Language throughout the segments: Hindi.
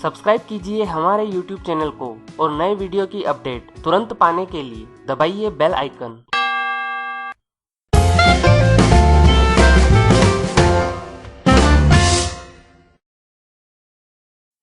सब्सक्राइब कीजिए हमारे YouTube चैनल को और नए वीडियो की अपडेट तुरंत पाने के लिए दबाइए बेल आइकन।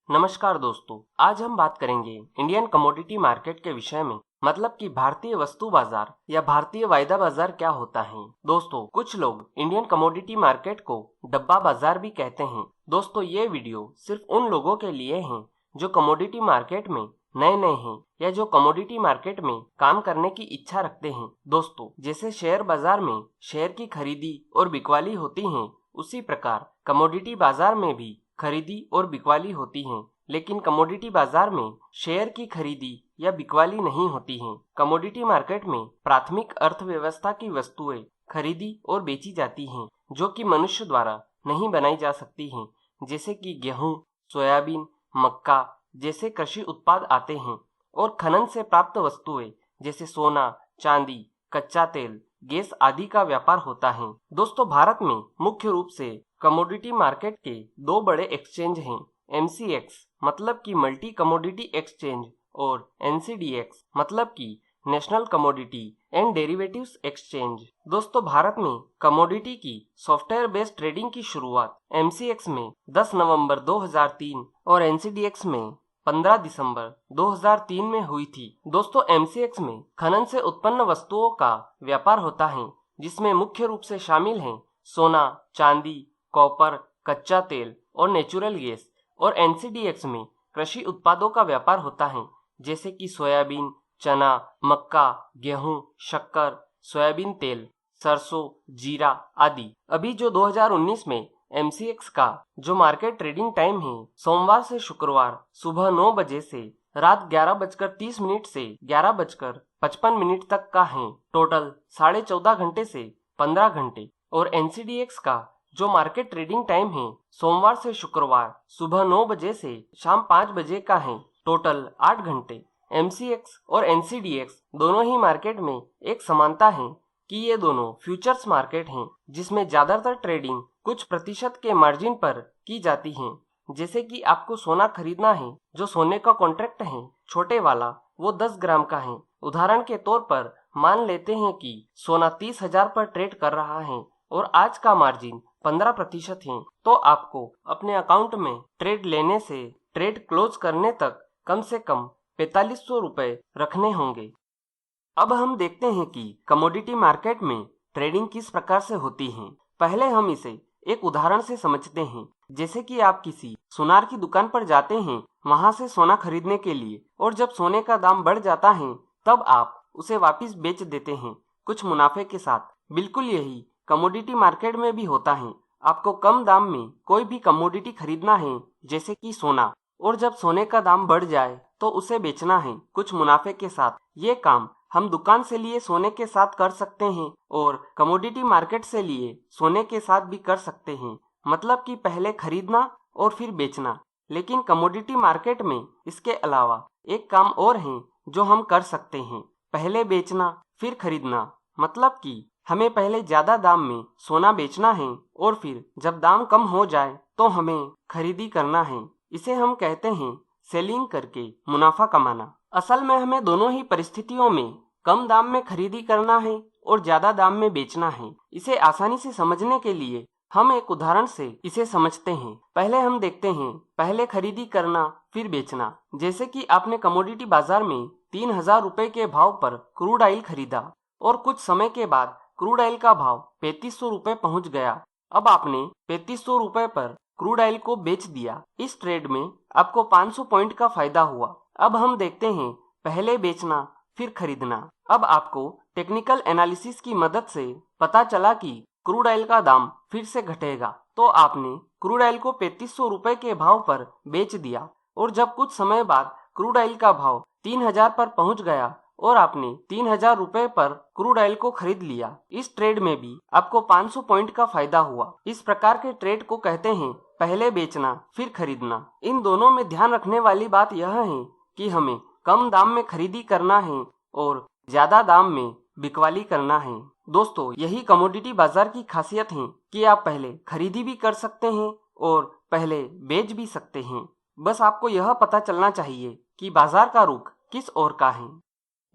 नमस्कार दोस्तों, आज हम बात करेंगे इंडियन कमोडिटी मार्केट के विषय में, मतलब कि भारतीय वस्तु बाजार या भारतीय वायदा बाजार क्या होता है। दोस्तों, कुछ लोग इंडियन कमोडिटी मार्केट को डब्बा बाजार भी कहते हैं। दोस्तों, ये वीडियो सिर्फ उन लोगों के लिए है जो कमोडिटी मार्केट में नए हैं या जो कमोडिटी मार्केट में काम करने की इच्छा रखते हैं। दोस्तों, जैसे शेयर बाजार में शेयर की खरीदी और बिकवाली होती है, उसी प्रकार कमोडिटी बाजार में भी खरीदी और बिकवाली होती है, लेकिन कमोडिटी बाजार में शेयर की खरीदी या बिकवाली नहीं होती है। कमोडिटी मार्केट में प्राथमिक अर्थव्यवस्था की वस्तुएं खरीदी और बेची जाती हैं, जो कि मनुष्य द्वारा नहीं बनाई जा सकती हैं, जैसे कि गेहूं, सोयाबीन, मक्का जैसे कृषि उत्पाद आते हैं, और खनन से प्राप्त वस्तुएं जैसे सोना, चांदी, कच्चा तेल, गैस आदि का व्यापार होता है। दोस्तों, भारत में मुख्य रूप से कमोडिटी मार्केट के दो बड़े एक्सचेंज हैं, MCX मतलब कि मल्टी कमोडिटी एक्सचेंज और NCDX मतलब कि national commodity and derivatives exchange. दोस्तों, भारत में कमोडिटी की सॉफ्टवेयर बेस्ड ट्रेडिंग की शुरुआत MCX में 10 नवंबर 2003 और NCDX में 15 दिसंबर 2003 में हुई थी। दोस्तों, MCX में खनन से उत्पन्न वस्तुओं का व्यापार होता है, जिसमें मुख्य रूप से शामिल हैं सोना, चांदी, कॉपर, कच्चा तेल और नेचुरल गैस। और NCDX में कृषि उत्पादों का व्यापार होता है, जैसे कि सोयाबीन, चना, मक्का, गेहूं, शक्कर, सोयाबीन तेल, सरसों, जीरा आदि। अभी जो 2019 में MCX का जो मार्केट ट्रेडिंग टाइम है, सोमवार से शुक्रवार सुबह 9 बजे से रात 11:30 से 11:55 तक का है। टोटल 14.5 घंटे से 15 घंटे। और NCDX का जो मार्केट ट्रेडिंग टाइम है, सोमवार से शुक्रवार सुबह 9 बजे से शाम 5 बजे का है। टोटल 8 घंटे। MCX और NCDX दोनों ही मार्केट में एक समानता है कि ये दोनों फ्यूचर्स मार्केट हैं, जिसमें ज्यादातर ट्रेडिंग कुछ प्रतिशत के मार्जिन पर की जाती है। जैसे कि आपको सोना खरीदना है, जो सोने का कॉन्ट्रैक्ट है छोटे वाला, वो 10 ग्राम का है। उदाहरण के तौर पर मान लेते हैं कि सोना 30,000 पर ट्रेड कर रहा है और आज का मार्जिन 15% है, तो आपको अपने अकाउंट में ट्रेड लेने से ट्रेड क्लोज करने तक कम से कम 4500 रुपए रखने होंगे। अब हम देखते हैं कि कमोडिटी मार्केट में ट्रेडिंग किस प्रकार से होती है। पहले हम इसे एक उदाहरण से समझते हैं। जैसे कि आप किसी सुनार की दुकान पर जाते हैं वहां से सोना खरीदने के लिए, और जब सोने का दाम बढ़ जाता है तब आप उसे वापस बेच देते हैं कुछ मुनाफे के साथ। बिल्कुल यही कमोडिटी मार्केट में भी होता है। आपको कम दाम में कोई भी कमोडिटी खरीदना है, जैसे कि सोना, और जब सोने का दाम बढ़ जाए तो उसे बेचना है कुछ मुनाफे के साथ। ये काम हम दुकान से लिए सोने के साथ कर सकते हैं और कमोडिटी मार्केट से लिए सोने के साथ भी कर सकते हैं, मतलब कि पहले खरीदना और फिर बेचना। लेकिन कमोडिटी मार्केट में इसके अलावा एक काम और है जो हम कर सकते हैं, पहले बेचना फिर खरीदना। मतलब कि हमें पहले ज्यादा दाम में सोना बेचना है और फिर जब दाम कम हो जाए तो हमें खरीदी करना है। इसे हम कहते हैं सेलिंग करके मुनाफा कमाना। असल में हमें दोनों ही परिस्थितियों में कम दाम में खरीदी करना है और ज्यादा दाम में बेचना है। इसे आसानी से समझने के लिए हम एक उदाहरण से इसे समझते हैं। पहले हम देखते हैं पहले खरीदी करना फिर बेचना। जैसे कि आपने कमोडिटी बाजार में 3,000 रुपए के भाव पर क्रूड ऑयल खरीदा और कुछ समय के बाद क्रूड ऑयल का भाव 3500 रुपए पहुंच गया। अब आपने 3500 रुपए पर क्रूड ऑयल को बेच दिया। इस ट्रेड में आपको 500 पॉइंट का फायदा हुआ। अब हम देखते हैं पहले बेचना फिर खरीदना। अब आपको टेक्निकल एनालिसिस की मदद से पता चला कि क्रूड ऑयल का दाम फिर से घटेगा, तो आपने क्रूड ऑयल को 3500 रुपए के भाव पर बेच दिया। और जब कुछ समय बाद क्रूड ऑयल का भाव 3,000 पर पहुंच गया और आपने 3,000 रुपए पर क्रूड ऑयल को खरीद लिया। इस ट्रेड में भी आपको 500 पॉइंट का फायदा हुआ। इस प्रकार के ट्रेड को कहते हैं पहले बेचना फिर खरीदना। इन दोनों में ध्यान रखने वाली बात यह है कि हमें कम दाम में खरीदी करना है और ज्यादा दाम में बिकवाली करना है। दोस्तों, यही कमोडिटी बाजार की खासियत है कि आप पहले खरीदी भी कर सकते हैं और पहले बेच भी सकते हैं। बस आपको यह पता चलना चाहिए कि बाजार का रुख किस ओर का है।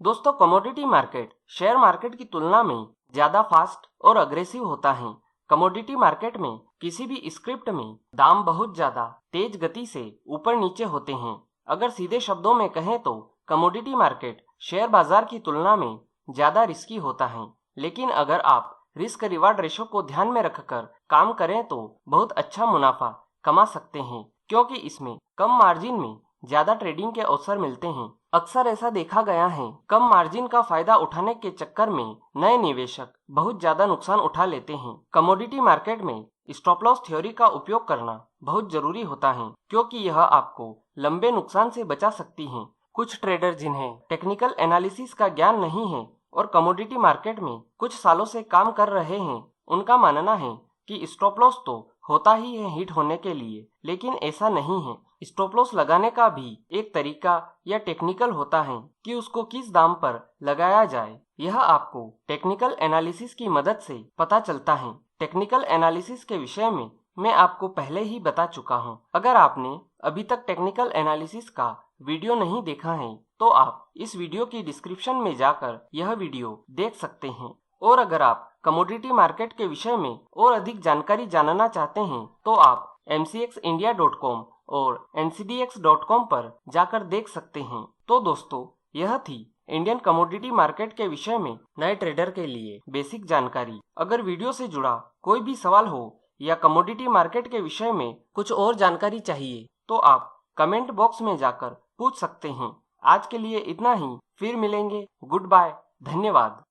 दोस्तों, कमोडिटी मार्केट शेयर मार्केट की तुलना में ज्यादा फास्ट और अग्रेसिव होता है। कमोडिटी मार्केट में किसी भी स्क्रिप्ट में दाम बहुत ज्यादा तेज गति से ऊपर नीचे होते हैं। अगर सीधे शब्दों में कहें तो कमोडिटी मार्केट शेयर बाजार की तुलना में ज्यादा रिस्की होता है, लेकिन अगर आप रिस्क रिवार्ड रेशो को ध्यान में रखकर काम करें तो बहुत अच्छा मुनाफा कमा सकते हैं, क्योंकि इसमें कम मार्जिन में ज्यादा ट्रेडिंग के अवसर मिलते हैं। अक्सर ऐसा देखा गया है, कम मार्जिन का फायदा उठाने के चक्कर में नए निवेशक बहुत ज्यादा नुकसान उठा लेते हैं। कमोडिटी मार्केट में स्टॉप लॉस थ्योरी का उपयोग करना बहुत जरूरी होता है, क्योंकि यह आपको लंबे नुकसान से बचा सकती है। कुछ ट्रेडर जिन्हें टेक्निकल एनालिसिस का ज्ञान नहीं है और कमोडिटी मार्केट में कुछ सालों से काम कर रहे हैं, उनका मानना है कि स्टॉप लॉस तो होता ही है हिट होने के लिए, लेकिन ऐसा नहीं है। स्टॉप लॉस लगाने का भी एक तरीका या टेक्निकल होता है कि उसको किस दाम पर लगाया जाए। यह आपको टेक्निकल एनालिसिस की मदद से पता चलता है। टेक्निकल एनालिसिस के विषय में मैं आपको पहले ही बता चुका हूँ। अगर आपने अभी तक टेक्निकल एनालिसिस का वीडियो नहीं देखा है तो आप इस वीडियो की डिस्क्रिप्शन में जाकर यह वीडियो देख सकते हैं। और अगर आप कमोडिटी मार्केट के विषय में और अधिक जानकारी जानना चाहते हैं तो आप mcxindia.com और ncdx.com पर जाकर देख सकते हैं। तो दोस्तों, यह थी इंडियन कमोडिटी मार्केट के विषय में नए ट्रेडर के लिए बेसिक जानकारी। अगर वीडियो से जुड़ा कोई भी सवाल हो या कमोडिटी मार्केट के विषय में कुछ और जानकारी चाहिए तो आप कमेंट बॉक्स में जाकर पूछ सकते हैं। आज के लिए इतना ही, फिर मिलेंगे। गुड बाय, धन्यवाद।